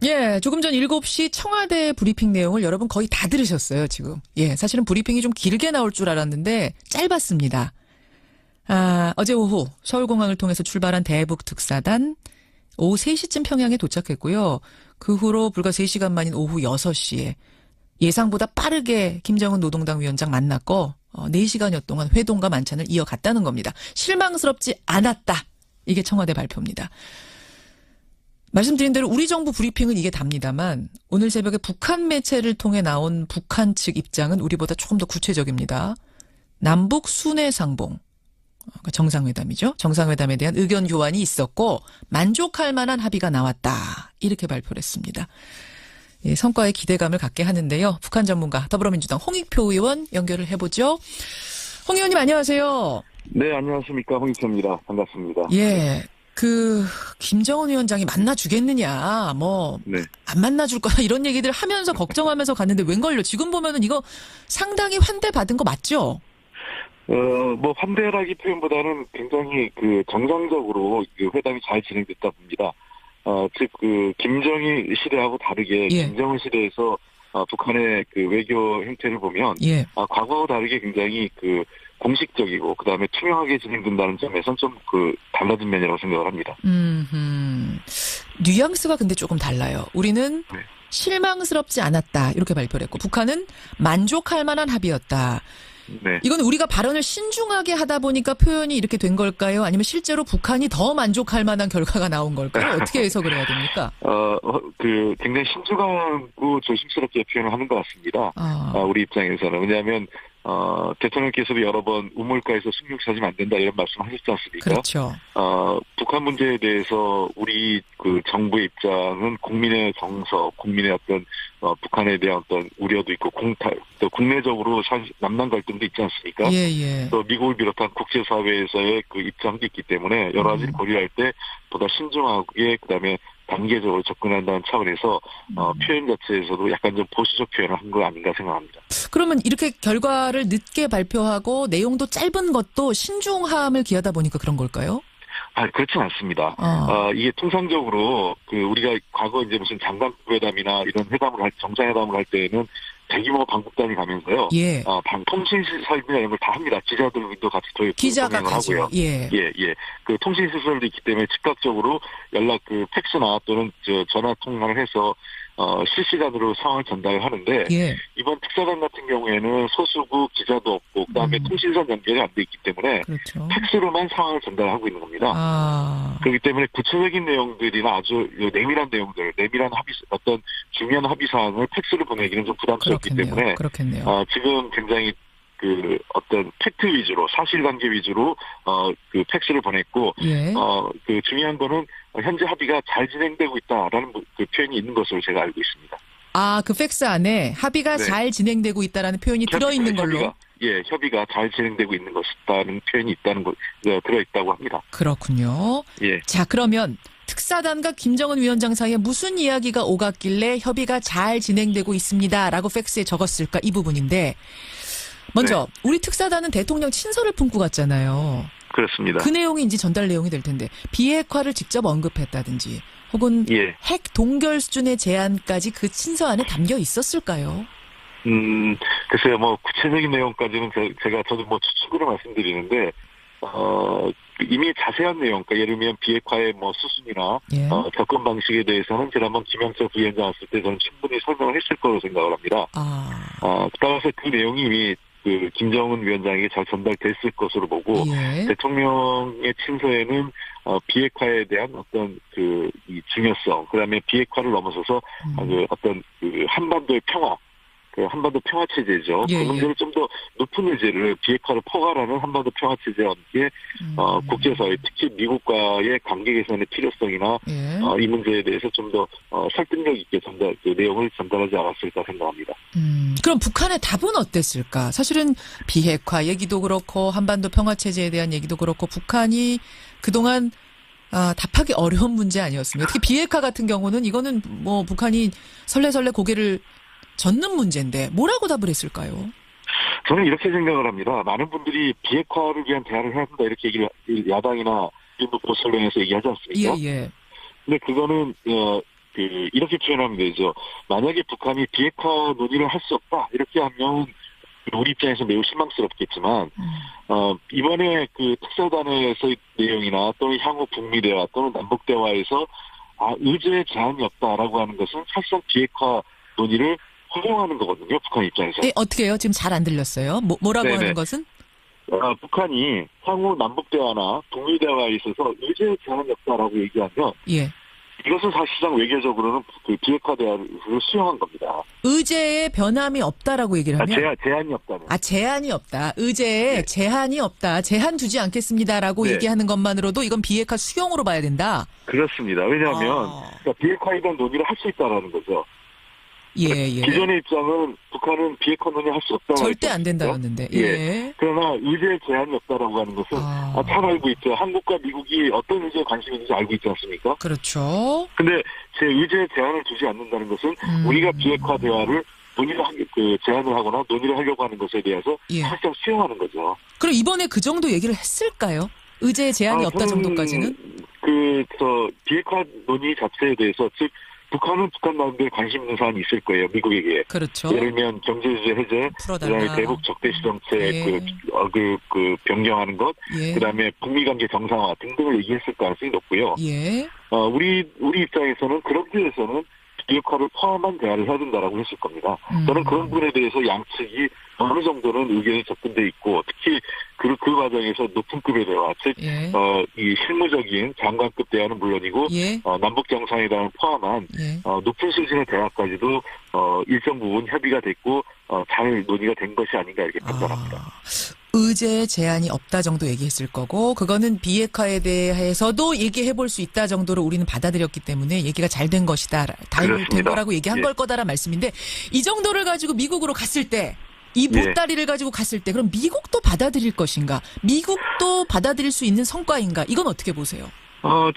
예, 조금 전 7시 청와대 브리핑 내용을 여러분 거의 다 들으셨어요, 지금. 예, 사실은 브리핑이 좀 길게 나올 줄 알았는데 짧았습니다. 어제 오후 서울공항을 통해서 출발한 대북 특사단 오후 3시쯤 평양에 도착했고요. 그 후로 불과 3시간 만인 오후 6시에 예상보다 빠르게 김정은 노동당 위원장 만났고 4시간여 동안 회동과 만찬을 이어갔다는 겁니다. 실망스럽지 않았다. 이게 청와대 발표입니다. 말씀드린 대로 우리 정부 브리핑은 이게 답니다만 오늘 새벽에 북한 매체를 통해 나온 북한 측 입장은 우리보다 조금 더 구체적입니다. 남북 순회상봉, 정상회담이죠. 정상회담에 대한 의견 교환이 있었고 만족할 만한 합의가 나왔다. 이렇게 발표를 했습니다. 예, 성과에 기대감을 갖게 하는데요. 북한 전문가 더불어민주당 홍익표 의원 연결을 해보죠. 홍 의원님 안녕하세요. 네, 안녕하십니까. 홍익표입니다. 반갑습니다. 예. 김정은 위원장이 만나주겠느냐, 네. 안 만나줄 거야, 이런 얘기들 하면서 걱정하면서 갔는데 웬걸요? 지금 보면은 이거 상당히 환대받은 거 맞죠? 환대라기 표현보다는 굉장히 정상적으로 회담이 잘 진행됐다 봅니다. 김정일 시대하고 다르게, 예. 김정은 시대에서, 북한의 외교 행태를 보면, 예. 과거와 다르게 굉장히 공식적이고, 그 다음에 투명하게 진행된다는 점에서는 좀 달라진 면이라고 생각을 합니다. 뉘앙스가 근데 조금 달라요. 우리는 네. 실망스럽지 않았다. 이렇게 발표를 했고, 북한은 만족할 만한 합의였다. 네. 이건 우리가 발언을 신중하게 하다 보니까 표현이 이렇게 된 걸까요? 아니면 실제로 북한이 더 만족할 만한 결과가 나온 걸까요? 어떻게 해석을 해야 됩니까? 굉장히 신중하고 조심스럽게 표현을 하는 것 같습니다. 우리 입장에서는. 왜냐하면, 대통령께서도 여러 번 우물가에서 숭늉 찾으면 안 된다 이런 말씀 하셨지 않습니까? 그렇죠. 북한 문제에 대해서 우리 정부의 입장은 국민의 정서, 국민의 북한에 대한 우려도 있고, 또 국내적으로 남남 갈등도 있지 않습니까? 예. 또 미국을 비롯한 국제사회에서의 입장도 있기 때문에 여러 가지를 고려할 때 보다 신중하게, 그 다음에 단계적으로 접근한다는 차원에서 표현 자체에서도 약간 좀 보수적 표현을 한 거 아닌가 생각합니다. 그러면 이렇게 결과를 늦게 발표하고 내용도 짧은 것도 신중함을 기하다 보니까 그런 걸까요? 그렇진 않습니다. 이게 통상적으로 우리가 과거 이제 무슨 장관 회담이나 이런 정상회담을 할 때에는 대규모 방북단이 가면서요. 예. 통신시설이나 이런 걸 다 합니다. 기자들도 같이 기자가 가죠. 하고요. 예. 통신시설도 있기 때문에 즉각적으로 팩스나 또는 전화 통화를 해서 실시간으로 상황을 전달을 하는데, 예. 이번 특사단 같은 경우에는 소수국 기자도 없고, 그 다음에 통신선 연결이 안 돼 있기 때문에, 그렇죠. 팩스로만 상황을 전달하고 있는 겁니다. 그렇기 때문에 구체적인 내용들이나 아주 내밀한 내용들, 내밀한 중요한 합의 사항을 팩스로 보내기는 좀 부담스럽기 때문에, 그렇겠네요. 지금 굉장히 팩트 위주로, 사실관계 위주로, 팩스를 보냈고, 예. 중요한 거는 현재 합의가 잘 진행되고 있다라는 표현이 있는 것으로 제가 알고 있습니다. 그 팩스 안에 합의가 네. 잘 진행되고 있다라는 표현이 들어있는 걸로? 협의가 잘 진행되고 있는 것이라는 표현이 들어있다고 합니다. 그렇군요. 예. 자, 그러면 특사단과 김정은 위원장 사이에 무슨 이야기가 오갔길래 협의가 잘 진행되고 있습니다라고 팩스에 적었을까, 이 부분인데, 먼저 우리 특사단은 대통령 친서를 품고 갔잖아요. 그렇습니다. 그 내용이 이제 전달 내용이 될 텐데 비핵화를 직접 언급했다든지 혹은 핵 동결 수준의 제안까지 그 친서 안에 담겨 있었을까요? 글쎄요, 구체적인 내용까지는 저도 추측으로 말씀드리는데, 이미 자세한 내용, 예를 들면 비핵화의 수순이나, 접근 방식에 대해서는 지난번 김영철 부위원장 왔을 때 저는 충분히 설명을 했을 거로 생각을 합니다. 따라서 그 내용이 이미 김정은 위원장에게 잘 전달됐을 것으로 보고, 대통령의 친서에는 비핵화에 대한 이 중요성, 그다음에 비핵화를 넘어서서 한반도의 평화, 한반도 평화체제죠. 그 문제를 좀 더 높은 의제를 비핵화를 포괄하는 한반도 평화체제와 함께 국제사회, 특히 미국과의 관계 개선의 필요성이나 이 문제에 대해서 좀 더 설득력 있게 내용을 전달하지 않았을까 생각합니다. 그럼 북한의 답은 어땠을까? 사실은 비핵화 얘기도 그렇고 한반도 평화체제에 대한 얘기도 그렇고 북한이 그동안 답하기 어려운 문제 아니었습니까? 특히 비핵화 같은 경우는 이거는 북한이 설레설레 고개를 젓는 문제인데 뭐라고 답을 했을까요? 저는 이렇게 생각을 합니다. 많은 분들이 비핵화를 위한 대화를 해야 한다 이렇게 야당이나 일부 보수 언론에서 얘기하지 않습니까? 예. 근데 그거는 이렇게 표현하면 되죠. 만약에 북한이 비핵화 논의를 할 수 없다 이렇게 하면 우리 입장에서 매우 실망스럽겠지만 이번에 그 특사단에서의 내용이나 또는 향후 북미 대화 또는 남북 대화에서 의제에 제한이 없다라고 하는 것은 사실상 비핵화 논의를 허용하는 거거든요. 북한 입장에서. 네, 어떻게 해요? 지금 잘 안 들렸어요. 뭐라고 네네. 하는 것은? 북한이 향후 남북 대화나 북미 대화에 있어서 의제에 제한이 없다라고 얘기하면 예. 이것은 사실상 외교적으로는 그 비핵화 대화를 수용한 겁니다. 의제에 변함이 없다라고 얘기를 하면? 제한이 없다는. 제한이 없다. 의제에 네. 제한이 없다. 제한 두지 않겠습니다라고 네. 얘기하는 것만으로도 이건 비핵화 수용으로 봐야 된다. 그렇습니다. 왜냐하면 그러니까 비핵화에 대한 논의를 할 수 있다라는 거죠. 예. 기존의 입장은 북한은 비핵화 논의 할 수 없다고 절대 안 된다였는데. 예. 그러나 의제에 제한이 없다라고 하는 것은 잘 알고 있죠. 한국과 미국이 어떤 의제에 관심이 있는지 알고 있지 않습니까? 그렇죠. 근데 제 의제에 제한을 두지 않는다는 것은 우리가 비핵화 대화를 제한을 하거나 논의를 하려고 하는 것에 대해서 예. 사실상 수용하는 거죠. 그럼 이번에 그 정도 얘기를 했을까요? 의제에 제한이 없다 정도까지는? 비핵화 논의 자체에 대해서 즉 북한은 북한 나름대로 관심 있는 사안이 있을 거예요. 미국에게. 그렇죠. 예를 들면 경제제재 해제, 그다음에 대북 적대시 정책 예. 변경하는 것, 예. 그다음에 북미 관계 정상화 등등을 얘기했을 가능성이 높고요. 예. 우리 입장에서는 그런 데에서는 비핵화를 포함한 대화를 해야 된다라고 했을 겁니다. 저는 그런 부분에 대해서 양측이 어느 정도는 의견이 접근돼 있고 특히 그 과정에서 높은 급의 대화, 즉 예. 이 실무적인 장관급 대화는 물론이고 예. 남북 정상회담을 포함한 예. 높은 수준의 대화까지도 일정 부분 협의가 됐고 잘 논의가 된 것이 아닌가 이렇게 판단합니다. 의제에 제한이 없다 정도 얘기했을 거고 그거는 비핵화에 대해서도 얘기해 볼 수 있다 정도로 우리는 받아들였기 때문에 얘기가 잘 된 것이다. 된 거라고 얘기한 걸 거다란 말씀인데 이 정도를 가지고 미국으로 갔을 때 이 보따리를 가지고 갔을 때 그럼 미국도 받아들일 것인가? 미국도 받아들일 수 있는 성과인가? 이건 어떻게 보세요?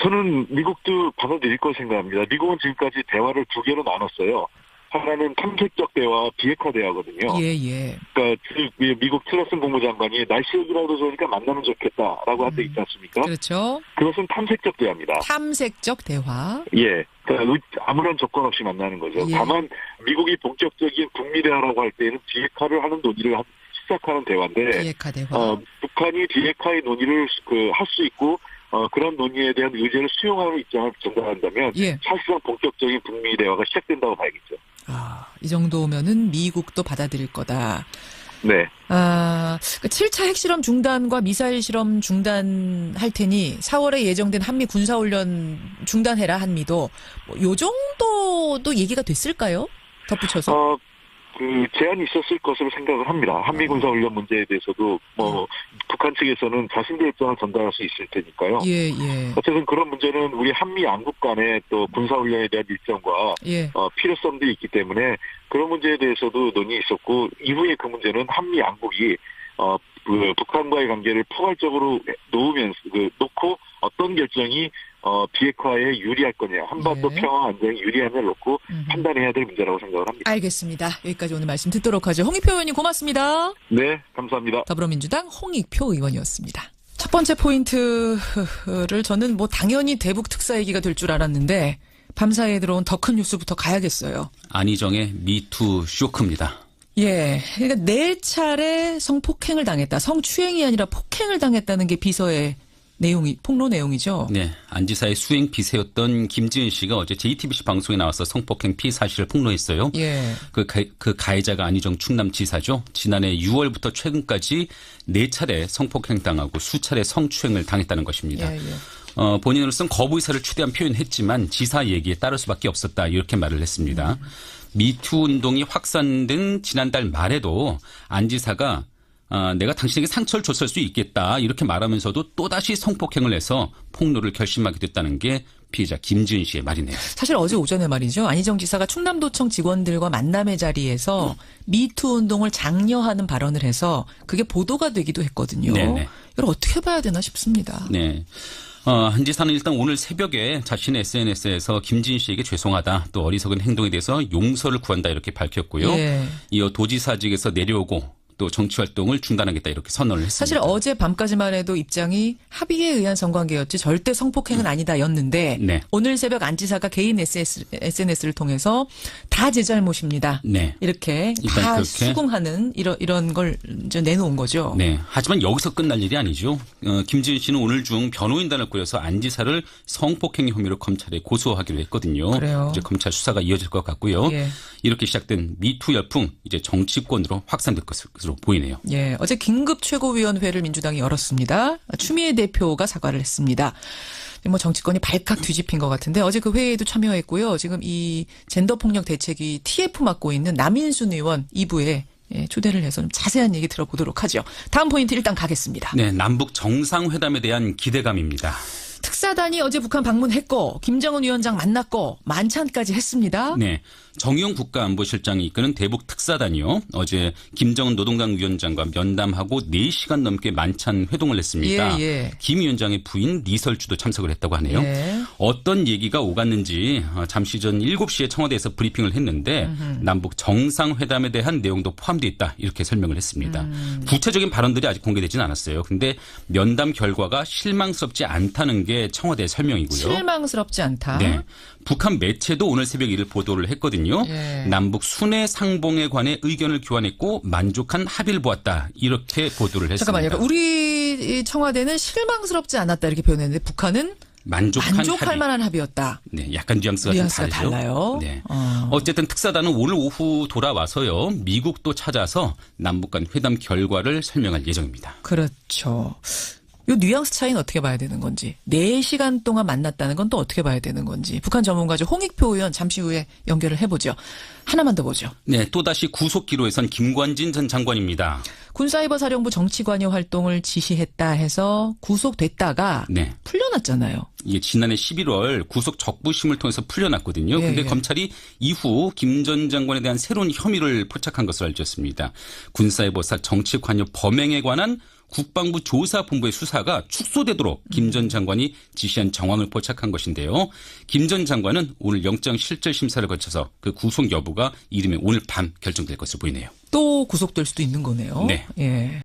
저는 미국도 받아들일 거 생각합니다. 미국은 지금까지 대화를 두 개로 나눴어요. 하나는 탐색적 대화, 비핵화 대화거든요. 예. 그러니까 미국 틸러슨 국무장관이 날씨 얘기라도 좋으니까 만나면 좋겠다라고 한 데 있지 않습니까? 그렇죠. 그것은 탐색적 대화입니다. 탐색적 대화. 예. 그러니까 아무런 조건 없이 만나는 거죠. 예. 다만 미국이 본격적인 북미 대화라고 할 때는 비핵화를 하는 논의를 시작하는 대화인데 비핵화 대화. 북한이 비핵화의 논의를 할 수 있고 그런 논의에 대한 의제를 수용하는 입장을 전달한다면 예. 사실상 본격적인 북미 대화가 시작된다고 봐야겠죠. 이 정도면은 미국도 받아들일 거다. 네. 7차 핵실험 중단과 미사일 실험 중단할 테니 4월에 예정된 한미 군사훈련 중단해라 한미도 요 정도도 얘기가 됐을까요? 덧붙여서. 제한이 있었을 것으로 생각을 합니다. 한미 군사훈련 문제에 대해서도 북한 측에서는 자신들의 입장을 전달할 수 있을 테니까요. 예. 어쨌든 그런 문제는 우리 한미 양국 간의 또 군사훈련에 대한 일정과 필요성도 있기 때문에 그런 문제에 대해서도 논의 있었고 이후에 그 문제는 한미 양국이 북한과의 관계를 포괄적으로 놓고 어떤 결정이 비핵화에 유리할 거냐, 한반도 평화 안정에 유리하냐를 놓고 판단해야 될 문제라고 생각을 합니다. 알겠습니다. 여기까지 오늘 말씀 듣도록 하죠. 홍익표 의원님 고맙습니다. 네, 감사합니다. 더불어민주당 홍익표 의원이었습니다. 첫 번째 포인트를 저는 당연히 대북 특사 얘기가 될 줄 알았는데 밤사이에 들어온 더 큰 뉴스부터 가야겠어요. 안희정의 미투 쇼크입니다. 예. 그러니까 4차례 성폭행을 당했다. 성추행이 아니라 폭행을 당했다는 게 비서의 폭로 내용이죠. 네. 안 지사의 수행 비서였던 김지은 씨가 어제 JTBC 방송에 나와서 성폭행 피해 사실을 폭로했어요. 예. 그 가해자가 안희정 충남지사죠. 지난해 6월부터 최근까지 4차례 성폭행 당하고 수차례 성추행을 당했다는 것입니다. 예. 본인으로서는 거부 의사를 최대한 표현했지만 지사 얘기에 따를 수밖에 없었다. 이렇게 말을 했습니다. 미투 운동이 확산된 지난달 말에도 안 지사가 내가 당신에게 상처를 줬을 수 있겠다 이렇게 말하면서도 또다시 성폭행을 해서 폭로를 결심하게 됐다는 게 피해자 김지은 씨의 말이네요. 사실 어제 오전에 말이죠. 안희정 지사가 충남도청 직원들과 만남의 자리에서 미투 운동을 장려하는 발언을 해서 그게 보도가 되기도 했거든요. 네네. 이걸 어떻게 봐야 되나 싶습니다. 네. 한 지사는 일단 오늘 새벽에 자신의 SNS에서 김지은 씨에게 죄송하다 또 어리석은 행동에 대해서 용서를 구한다 이렇게 밝혔고요. 예. 이어 도지사직에서 내려오고 또 정치 활동을 중단하겠다 이렇게 선언을 했습니다. 사실 어제 밤까지만 해도 입장이 합의에 의한 성관계였지 절대 성폭행은 아니다였는데 네. 오늘 새벽 안 지사가 개인 SNS를 통해서 다 제 잘못입니다. 네. 이렇게 일단 다 그렇게. 수긍하는 이런 걸 이제 내놓은 거죠. 네. 하지만 여기서 끝날 일이 아니죠. 김지은 씨는 오늘 중 변호인단을 꾸려서 안 지사를 성폭행 혐의로 검찰에 고소하기로 했거든요. 그래요. 이제 검찰 수사가 이어질 것 같고요. 예. 이렇게 시작된 미투 열풍 이제 정치권으로 확산될 것으로 보이네요. 예, 어제 긴급 최고위원회를 민주당이 열었습니다. 추미애 대표가 사과를 했습니다. 뭐 정치권이 발칵 뒤집힌 것 같은데 어제 그 회의에도 참여했고요. 지금 이 젠더폭력 대책이 TF 맡고 있는 남인순 의원 2부에 초대를 해서 좀 자세한 얘기 들어보도록 하죠. 다음 포인트 일단 가겠습니다. 네, 남북 정상회담에 대한 기대감입니다. 특사단이 어제 북한 방문했고 김정은 위원장 만났고 만찬까지 했습니다. 네. 정의용 국가안보실장이 이끄는 대북 특사단이요. 어제 김정은 노동당 위원장과 면담하고 4시간 넘게 만찬 회동을 했습니다. 예. 김 위원장의 부인 리설주도 참석을 했다고 하네요. 예. 어떤 얘기가 오갔는지 잠시 전 7시에 청와대에서 브리핑을 했는데 남북 정상회담에 대한 내용도 포함되어 있다 이렇게 설명을 했습니다. 구체적인 발언들이 아직 공개되지는 않았어요. 그런데 면담 결과가 실망스럽지 않다는 게 청와대의 설명이고요. 실망스럽지 않다. 네. 북한 매체도 오늘 새벽 이를 보도를 했거든요. 예. 남북 순회 상봉에 관해 의견을 교환했고 만족한 합의를 보았다. 이렇게 보도를 했습니다. 잠깐만요. 그러니까 우리 청와대는 실망스럽지 않았다 이렇게 표현했는데 북한은 만족할 합의. 만한 합의였다. 네, 약간 뉘앙스가 뉘앙스가 좀 다르죠. 달라요. 네. 어쨌든 특사단은 오늘 오후 돌아와서요. 미국도 찾아서 남북 간 회담 결과를 설명할 예정입니다. 그렇죠. 요 뉘앙스 차이는 어떻게 봐야 되는 건지 4시간 동안 만났다는 건 또 어떻게 봐야 되는 건지 북한 전문가죠. 홍익표 의원 잠시 후에 연결을 해보죠. 하나만 더 보죠. 네, 또다시 구속 기로에선 김관진 전 장관입니다. 군사이버사령부 정치관여 활동을 지시했다 해서 구속됐다가 네. 풀려났잖아요. 이게 지난해 11월 구속 적부심을 통해서 풀려났거든요. 예, 근데 예. 검찰이 이후 김 전 장관에 대한 새로운 혐의를 포착한 것으로 알려졌습니다. 군사이버사 정치관여 범행에 관한 국방부 조사본부의 수사가 축소되도록 김 전 장관이 지시한 정황을 포착한 것인데요. 김 전 장관은 오늘 영장실질심사를 거쳐서 그 구속 여부가 이르면 오늘 밤 결정될 것으로 보이네요. 또 구속될 수도 있는 거네요. 네. 예.